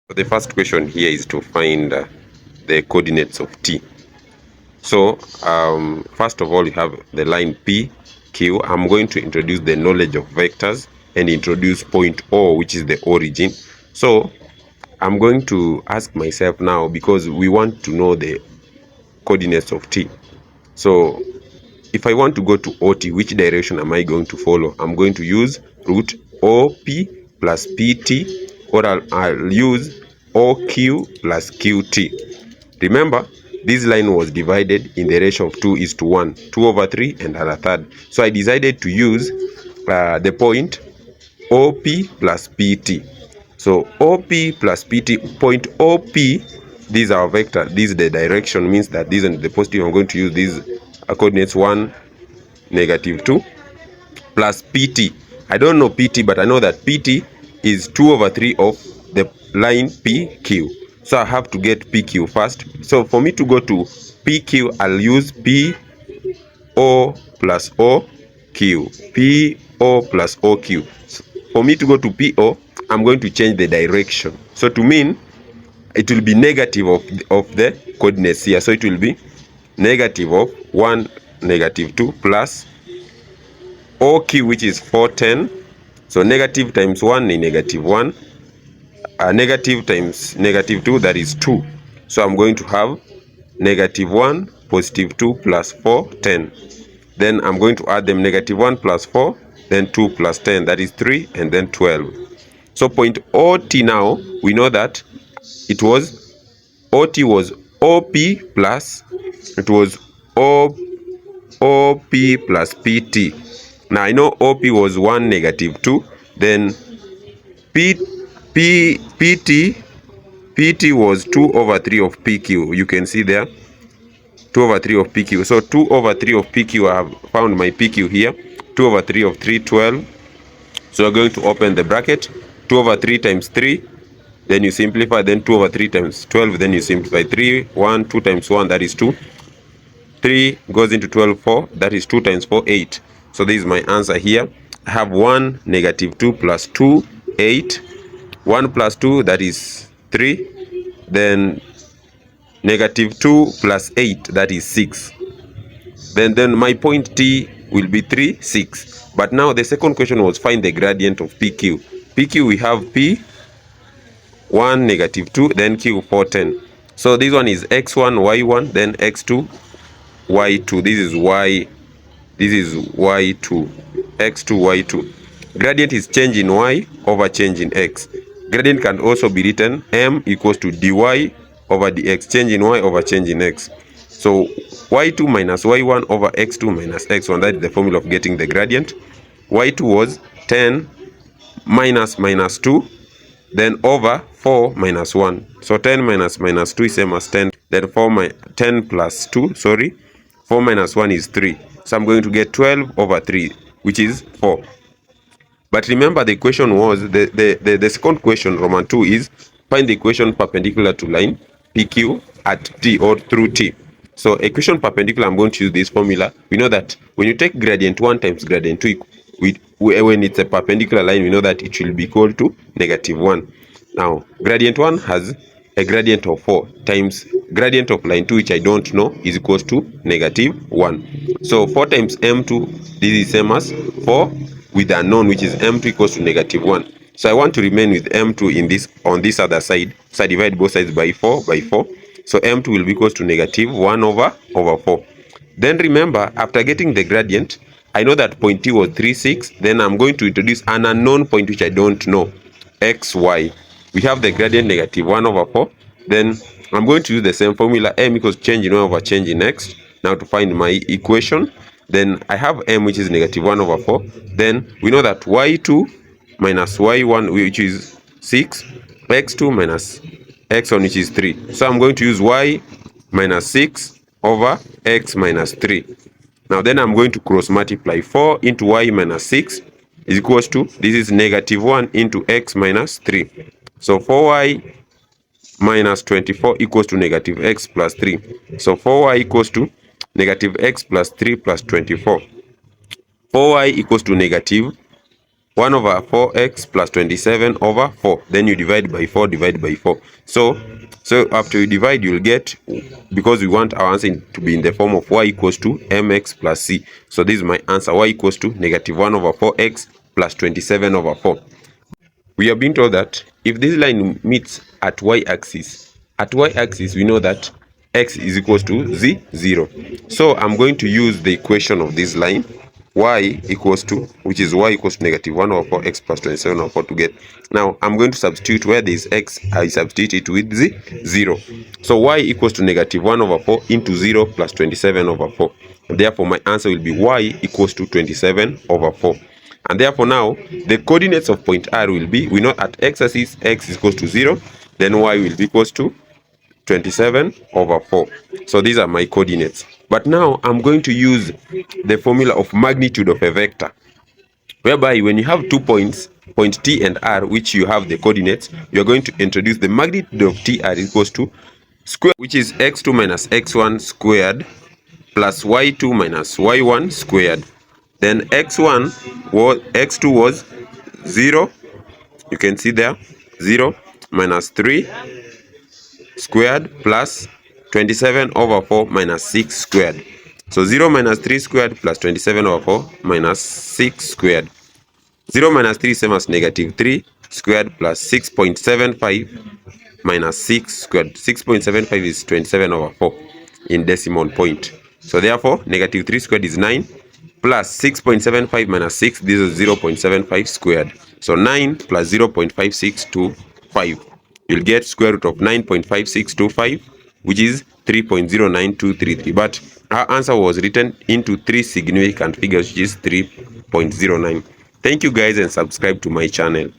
So the first question here is to find the coordinates of t. So first of all, you have the line P, Q. I'm going to introduce the knowledge of vectors and introduce point O, which is the origin. So I'm going to ask myself now, because we want to know the coordinates of t. So if I want to go to OT, which direction am I going to follow? I'm going to use root OP plus PT, or I'll use OQ plus QT. Remember, this line was divided in the ratio of 2:1, 2 over 3 and a third. So I decided to use the point OP plus PT. So OP plus PT, point OP, these are our vector, this is the direction, means that this is the positive. I'm going to use these coordinates 1, -2, plus PT. I don't know PT, but I know that PT is 2 over 3 of the line PQ. So I have to get PQ first. So for me to go to PQ, I'll use PO plus OQ. PO plus OQ. So for me to go to PO, I'm going to change the direction. So to mean, it will be negative of the coordinates here. So it will be negative of 1, -2 plus OQ, which is 410. So negative times 1 is -1. Negative times -2, that is 2. So I'm going to have -1, +2 plus 4, 10. Then I'm going to add them, -1 plus 4, then 2 plus 10, that is 3, and then 12. So point OT now, we know that it was, OT was OP plus, it was OP plus PT. Now I know OP was 1, -2, then PT was 2 over 3 of PQ. You can see there, 2 over 3 of PQ. So 2 over 3 of PQ, I have found my PQ here. 2 over 3 of 3, 12. So we're going to open the bracket. 2 over 3 times 3, then you simplify, then 2 over 3 times 12, then you simplify. 3, 1, 2 times 1, that is 2. 3 goes into 12, 4, that is 2 times 4, 8. So this is my answer here. I have 1, -2 plus 2, 8. 1 plus 2, that is 3. Then -2 plus 8, that is 6. Then my point T will be 3, 6. But now the second question was find the gradient of PQ. PQ, we have P 1, -2, then Q 4, 10. So this one is x1, y1, then x2, y2. This is y, this is y2, x2, y2. Gradient is change in y over change in x. Gradient can also be written m equals to dy over dx, change in y over change in x. So y2 minus y1 over x2 minus x1, that is the formula of getting the gradient. Y2 was 10 minus -2, then over 4 minus 1. So 10 minus -2 is same as 10. Then 10 plus 2, sorry, 4 minus 1 is 3. So I'm going to get 12 over 3, which is 4. But remember, the equation was, the second question, Roman 2, is find the equation perpendicular to line PQ at T or through T. So equation perpendicular, I'm going to use this formula. We know that when you take gradient 1 times gradient 2, when it's a perpendicular line, we know that it will be equal to -1. Now, gradient 1 has a gradient of 4 times gradient of line 2, which I don't know, is equals to -1. So 4 times m2, this is same as 4 with the unknown, which is m2 equals to -1. So I want to remain with m2 in this, on this other side. So I divide both sides by 4 by 4. So m2 will be equals to -1 over 4. Then remember, after getting the gradient, I know that point T was 3, 6. Then I'm going to introduce an unknown point which I don't know, x, y. We have the gradient -1 over 4. Then I'm going to use the same formula, m equals change in y over change in x. Now to find my equation, then I have m, which is -1 over 4. Then we know that y2 minus y1, which is 6, x2 minus x1, which is 3. So I'm going to use y minus 6 over x minus 3. Now then I'm going to cross multiply. 4 into y minus 6 is equals to, this is -1 into x minus 3. So 4y minus 24 equals to -x plus 3. So 4y equals to -x plus 3 plus 24. 4y equals to 1 over 4x plus 27 over 4. Then you divide by 4, divide by 4. So after you divide, you'll get, because we want our answer to be in the form of y equals to mx plus c. So this is my answer, y equals to negative 1 over 4x plus 27 over 4. We have been told that if this line meets at y-axis, we know that x is equals to 0. So I'm going to use the equation of this line, y equals to, which is y equals to negative 1 over 4x plus 27 over 4 to get. Now I'm going to substitute where there is x, I substitute it with 0. So y equals to negative 1 over 4 into 0 plus 27 over 4. Therefore my answer will be y equals to 27 over 4. And therefore now, the coordinates of point R will be, we know at x-axis, x is equals to 0, then y will be equals to 27 over 4. So these are my coordinates. But now I'm going to use the formula of magnitude of a vector, whereby when you have 2 points, point T and R, which you have the coordinates, you're going to introduce the magnitude of TR equals to square, which is x2 minus x1 squared plus y2 minus y1 squared. Then x2 was 0, you can see there, 0 minus 3 squared plus 27 over 4 minus 6 squared. So 0 minus 3 squared plus 27 over 4 minus 6 squared. 0 minus 3 is same as negative 3 squared plus 6.75 minus 6 squared. 6.75 is 27 over 4 in decimal point. So therefore, negative 3 squared is 9. Plus 6.75 minus 6, this is 0.75 squared. So 9 plus 0.5625. You'll get square root of 9.5625, which is 3.09233. But our answer was written into 3 significant figures, which is 3.09. Thank you guys, and subscribe to my channel.